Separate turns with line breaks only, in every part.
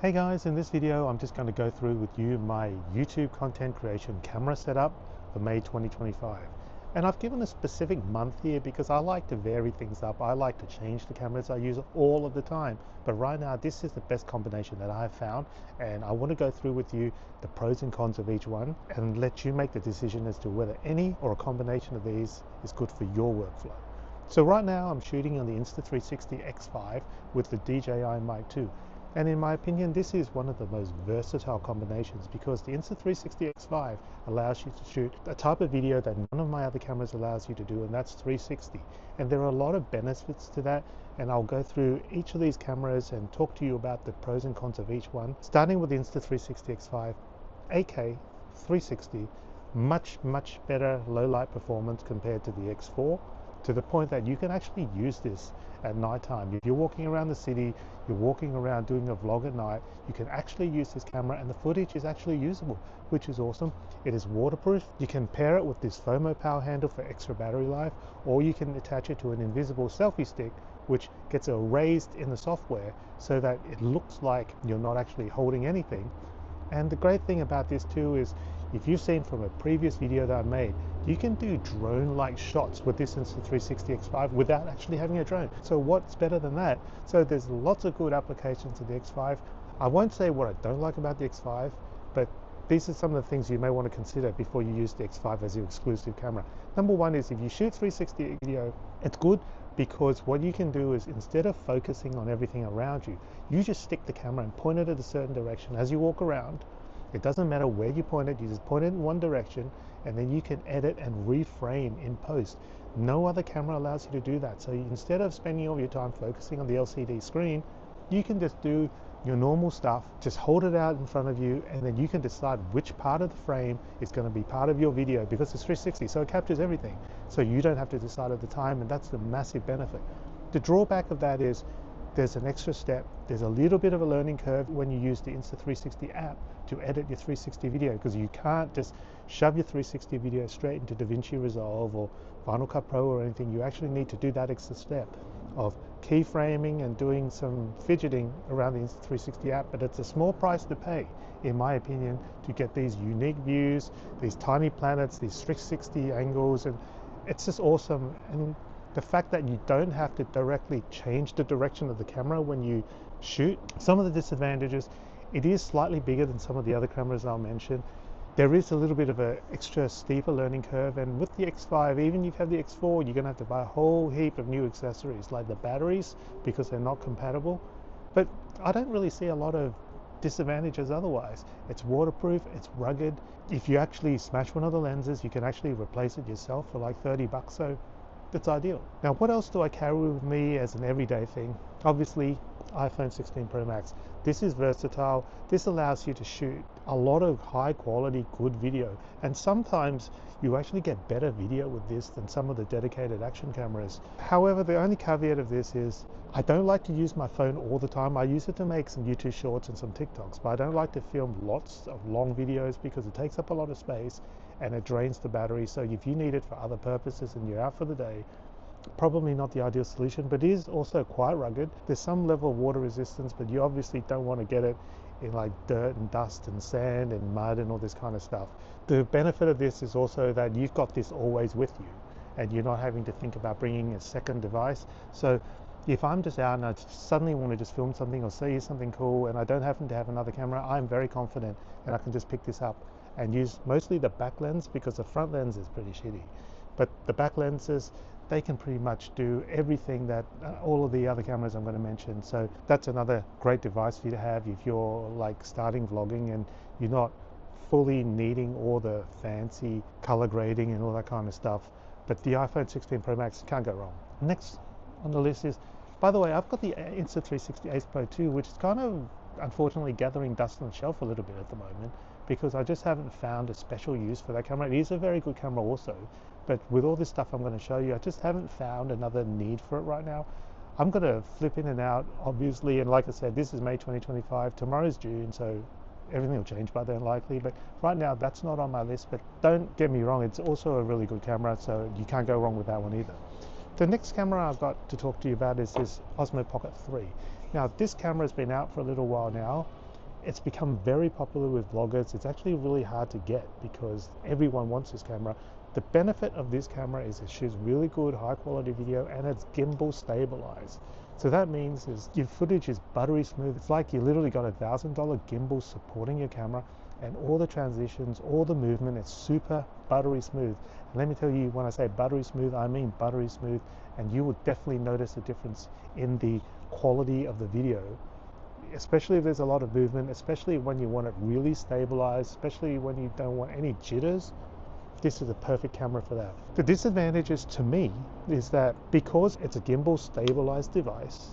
Hey guys, in this video I'm just going to go through with you my YouTube content creation camera setup for May 2025. And I've given a specific month here because I like to vary things up. I like to change the cameras I use all of the time. But right now this is the best combination that I have found, and I want to go through with you the pros and cons of each one and let you make the decision as to whether any or a combination of these is good for your workflow. So right now I'm shooting on the Insta360 X5 with the DJI Mic 2. And in my opinion, this is one of the most versatile combinations because the Insta360 X5 allows you to shoot a type of video that none of my other cameras allows you to do, and that's 360. And there are a lot of benefits to that, and I'll go through each of these cameras and talk to you about the pros and cons of each one. Starting with the Insta360 X5, 8K, 360, much better low light performance compared to the X4, to the point that you can actually use this at nighttime. If you're walking around the city, you're walking around doing a vlog at night, you can actually use this camera and the footage is actually usable, which is awesome. It is waterproof. You can pair it with this FOMO power handle for extra battery life, or you can attach it to an invisible selfie stick which gets erased in the software so that it looks like you're not actually holding anything. And the great thing about this too is, if you've seen from a previous video that I made, you can do drone-like shots with this Insta360 X5 without actually having a drone. So what's better than that? So there's lots of good applications of the X5. I won't say what I don't like about the X5, but these are some of the things you may want to consider before you use the X5 as your exclusive camera. Number one is, if you shoot 360 video, it's good because what you can do is, instead of focusing on everything around you, you just stick the camera and point it at a certain direction as you walk around. It doesn't matter where you point it, you just point it in one direction, and then you can edit and reframe in post. No other camera allows you to do that. So instead of spending all your time focusing on the LCD screen, you can just do your normal stuff, just hold it out in front of you, and then you can decide which part of the frame is going to be part of your video, because it's 360, so it captures everything. So you don't have to decide at the time, and that's the massive benefit. The drawback of that is there's an extra step. There's a little bit of a learning curve when you use the Insta360 app to edit your 360 video, because you can't just shove your 360 video straight into DaVinci Resolve or Final Cut Pro or anything. You actually need to do that extra step of keyframing and doing some fidgeting around the Insta360 app, but it's a small price to pay, in my opinion, to get these unique views, these tiny planets, these 360 angles, and it's just awesome. And the fact that you don't have to directly change the direction of the camera when you shoot. Some of the disadvantages, it is slightly bigger than some of the other cameras I'll mention. There is a little bit of an extra steeper learning curve, and with the X5, even if you have the X4, you're going to have to buy a whole heap of new accessories like the batteries, because they're not compatible. But I don't really see a lot of disadvantages otherwise. It's waterproof, it's rugged. If you actually smash one of the lenses, you can actually replace it yourself for like 30 bucks, so that's ideal. Now, what else do I carry with me as an everyday thing? Obviously, iPhone 16 Pro Max. This is versatile. This allows you to shoot a lot of high quality, good video. And sometimes you actually get better video with this than some of the dedicated action cameras. However, the only caveat of this is, I don't like to use my phone all the time. I use it to make some YouTube shorts and some TikToks, but I don't like to film lots of long videos because it takes up a lot of space and it drains the battery. So if you need it for other purposes and you're out for the day, probably not the ideal solution, but it is also quite rugged. There's some level of water resistance, but you obviously don't want to get it in like dirt and dust and sand and mud and all this kind of stuff. The benefit of this is also that you've got this always with you and you're not having to think about bringing a second device. So if I'm just out and I suddenly want to just film something or see something cool and I don't happen to have another camera, I'm very confident and I can just pick this up and use mostly the back lens, because the front lens is pretty shitty. But the back lenses, they can pretty much do everything that all of the other cameras I'm going to mention. So that's another great device for you to have if you're like starting vlogging and you're not fully needing all the fancy color grading and all that kind of stuff. But the iPhone 16 Pro Max, can't go wrong. Next on the list is, by the way, I've got the Insta360 Ace Pro 2, which is kind of unfortunately gathering dust on the shelf a little bit at the moment, because I just haven't found a special use for that camera. It is a very good camera also, but with all this stuff I'm going to show you, I just haven't found another need for it right now. I'm going to flip in and out, obviously, and like I said, this is May 2025, tomorrow's June, so everything will change by then likely, but right now that's not on my list. But don't get me wrong, it's also a really good camera, so you can't go wrong with that one either. The next camera I've got to talk to you about is this Osmo Pocket 3. Now, this camera has been out for a little while now. It's become very popular with vloggers. It's actually really hard to get because everyone wants this camera. The benefit of this camera is it shoots really good high quality video and it's gimbal stabilized. So that means is your footage is buttery smooth. It's like you literally got $1,000 gimbal supporting your camera, and all the transitions, all the movement, it's super buttery smooth. And let me tell you, when I say buttery smooth, I mean buttery smooth, and you will definitely notice a difference in the quality of the video, especially if there's a lot of movement, especially when you want it really stabilized, especially when you don't want any jitters. This is a perfect camera for that. The disadvantages to me is that because it's a gimbal stabilized device,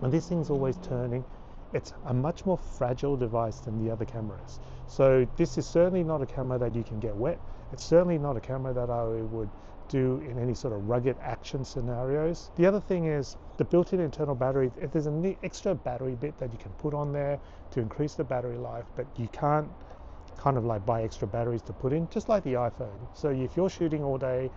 and this thing's always turning, it's a much more fragile device than the other cameras. So this is certainly not a camera that you can get wet. It's certainly not a camera that I would do in any sort of rugged action scenarios. The other thing is the built-in internal battery. If there's an extra battery bit that you can put on there to increase the battery life, but you can't kind of like buy extra batteries to put in, just like the iPhone. So if you're shooting all day,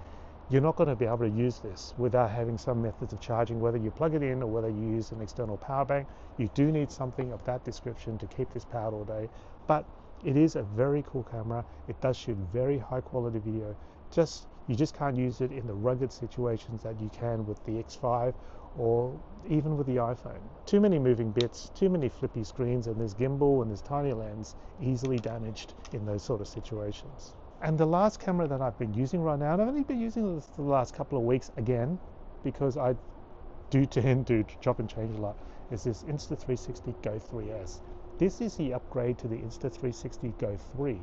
you're not going to be able to use this without having some methods of charging, whether you plug it in or whether you use an external power bank. You do need something of that description to keep this powered all day. But it is a very cool camera. It does shoot very high quality video. You just can't use it in the rugged situations that you can with the X5 or even with the iPhone. Too many moving bits, too many flippy screens, and this gimbal and this tiny lens easily damaged in those sort of situations. And the last camera that I've been using right now, and I've only been using this for the last couple of weeks again, because I do tend to chop and change a lot, is this Insta360 Go 3S. This is the upgrade to the Insta360 Go 3.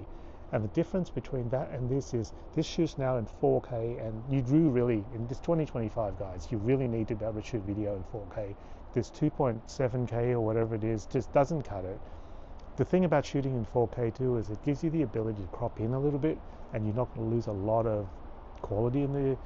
And the difference between that and this is this shoots now in 4K, and you do really, in this 2025 guys, you really need to be able to shoot video in 4K. This 2.7K or whatever it is just doesn't cut it. The thing about shooting in 4K too is it gives you the ability to crop in a little bit, and you're not going to lose a lot of quality in the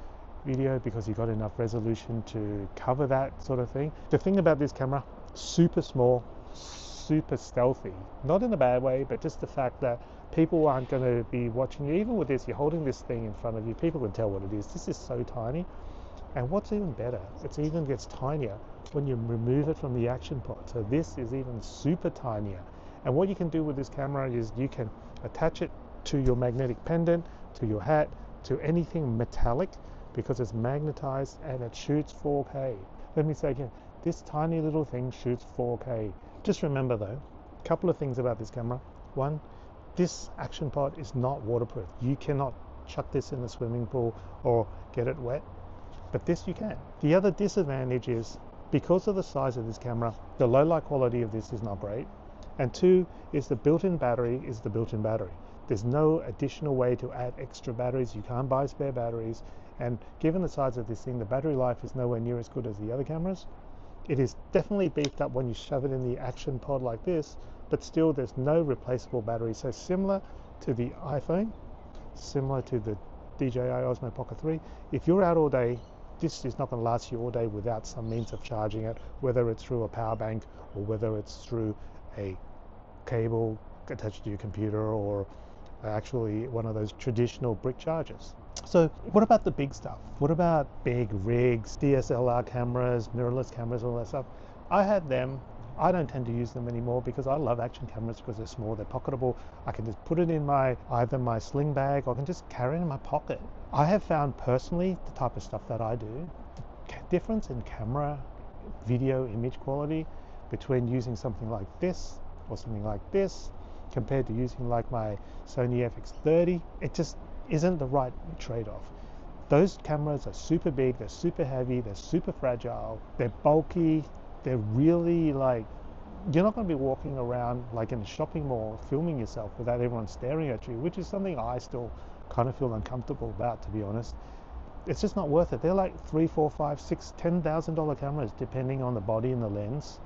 video because you've got enough resolution to cover that sort of thing. The thing about this camera, super small, super stealthy, not in a bad way, but just the fact that people aren't going to be watching you. Even with this, you're holding this thing in front of you, people can tell what it is. This is so tiny. And what's even better, it even gets tinier when you remove it from the action pod. So this is even super tinier. And what you can do with this camera is you can attach it to your magnetic pendant, to your hat, to anything metallic, because it's magnetized and it shoots 4K. Let me say again, this tiny little thing shoots 4K. Just remember though, a couple of things about this camera. One, this action pod is not waterproof. You cannot chuck this in the swimming pool or get it wet, but this you can. The other disadvantage is because of the size of this camera, the low light quality of this is not great. And two is the built-in battery is the built-in battery. There's no additional way to add extra batteries. You can't buy spare batteries. And given the size of this thing, the battery life is nowhere near as good as the other cameras. It is definitely beefed up when you shove it in the action pod like this, but still there's no replaceable battery. So similar to the iPhone, similar to the DJI Osmo Pocket 3, if you're out all day, this is not going to last you all day without some means of charging it, whether it's through a power bank or whether it's through a cable attached to your computer or actually one of those traditional brick chargers. So what about the big stuff? What about big rigs, DSLR cameras, mirrorless cameras, all that stuff? I had them. I don't tend to use them anymore because I love action cameras because they're small, they're pocketable. I can just put it in either my sling bag or I can just carry it in my pocket. I have found personally the type of stuff that I do, the difference in camera, video, image quality between using something like this or something like this compared to using like my Sony FX30, it just isn't the right trade-off. Those cameras are super big, they're super heavy, they're super fragile, they're bulky, they're really like, you're not going to be walking around like in a shopping mall filming yourself without everyone staring at you, which is something I still kind of feel uncomfortable about, to be honest. It's just not worth it. They're like $3, $4, $5, $6, $10,000 cameras depending on the body and the lens.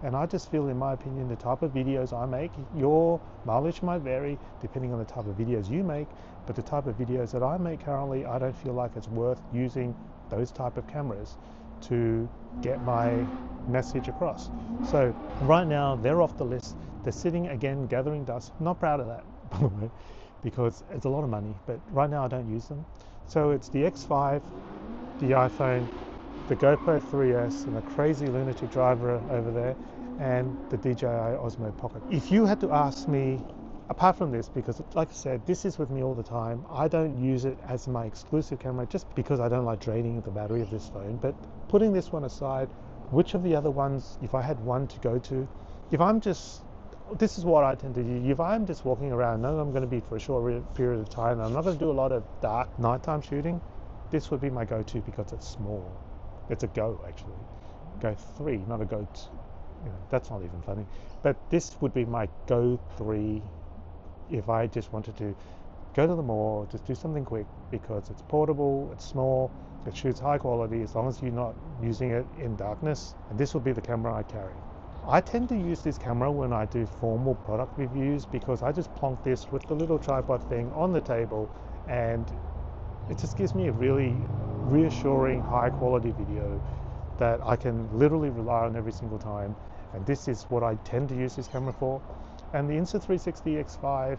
And I just feel, in my opinion, the type of videos I make, your mileage might vary depending on the type of videos you make, but the type of videos that I make currently, I don't feel like it's worth using those type of cameras to get my message across. So right now they're off the list. They're sitting again gathering dust. I'm not proud of that, by the way, because it's a lot of money, but right now I don't use them. So it's the X5, the iPhone, the GoPro 3S, and a crazy lunatic driver over there, and the DJI Osmo Pocket. If you had to ask me, apart from this, because like I said, this is with me all the time, I don't use it as my exclusive camera just because I don't like draining the battery of this phone. But putting this one aside, which of the other ones, if I had one to go to, if I'm just, this is what I tend to do, if I'm just walking around, no, I'm going to be for a short period of time, and I'm not going to do a lot of dark nighttime shooting, this would be my go-to because it's small. It's a Go, actually. Go 3, not a Go 2. You know, that's not even funny. But this would be my Go 3 if I just wanted to go to the mall, just do something quick, because it's portable, it's small, it shoots high quality as long as you're not using it in darkness. And this will be the camera I carry. I tend to use this camera when I do formal product reviews because I just plonk this with the little tripod thing on the table, and it just gives me a really reassuring high quality video that I can literally rely on every single time. And this is what I tend to use this camera for. And the Insta360 X5,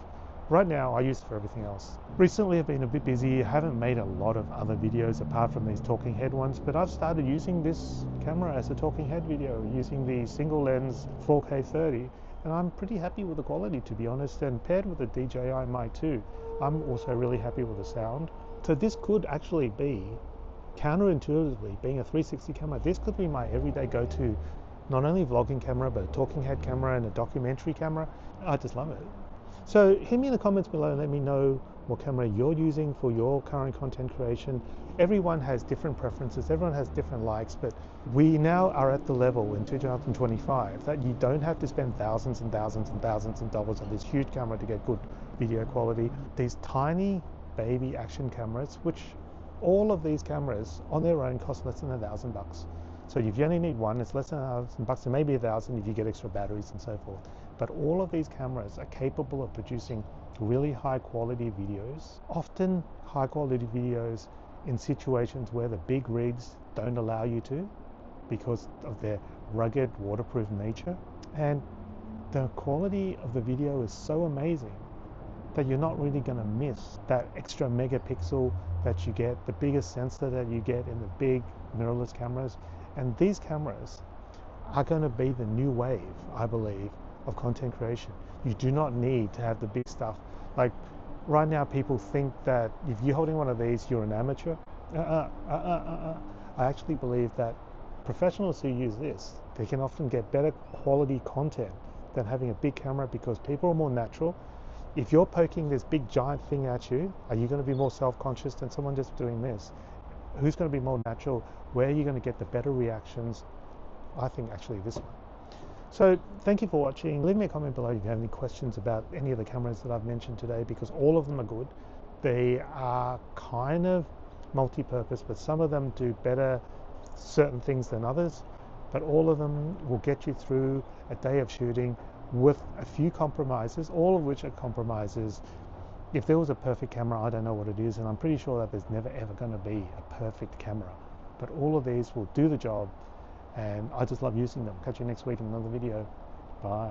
right now I use it for everything else. Recently I've been a bit busy, I haven't made a lot of other videos apart from these talking head ones, but I've started using this camera as a talking head video, using the single lens 4K 30, and I'm pretty happy with the quality, to be honest. And paired with the DJI Mic 2, I'm also really happy with the sound. So this could actually be, counterintuitively, being a 360 camera, this could be my everyday go-to, not only vlogging camera, but a talking head camera and a documentary camera. I just love it. So hit me in the comments below and let me know what camera you're using for your current content creation. Everyone has different preferences, everyone has different likes, but we now are at the level in 2025 that you don't have to spend thousands and thousands and thousands of dollars on this huge camera to get good video quality. These tiny baby action cameras, which all of these cameras on their own cost less than $1,000. So if you only need one, it's less than $1,000, and maybe $1,000 if you get extra batteries and so forth. But all of these cameras are capable of producing really high quality videos, often high quality videos in situations where the big rigs don't allow you to because of their rugged, waterproof nature. And the quality of the video is so amazing that you're not really going to miss that extra megapixel that you get, the biggest sensor that you get in the big mirrorless cameras. And these cameras are going to be the new wave, I believe, of content creation. You do not need to have the big stuff. Like right now, people think that if you're holding one of these, you're an amateur. I actually believe that professionals who use this, they can often get better quality content than having a big camera because people are more natural. If you're poking this big giant thing at you, are you going to be more self-conscious than someone just doing this? Who's going to be more natural? Where are you going to get the better reactions? I think actually this one. So thank you for watching. Leave me a comment below if you have any questions about any of the cameras that I've mentioned today, because all of them are good. They are kind of multi-purpose, but some of them do better certain things than others. But all of them will get you through a day of shooting with a few compromises, all of which are compromises. If there was a perfect camera, I don't know what it is, and I'm pretty sure that there's never ever going to be a perfect camera. But all of these will do the job, and I just love using them. Catch you next week in another video. Bye.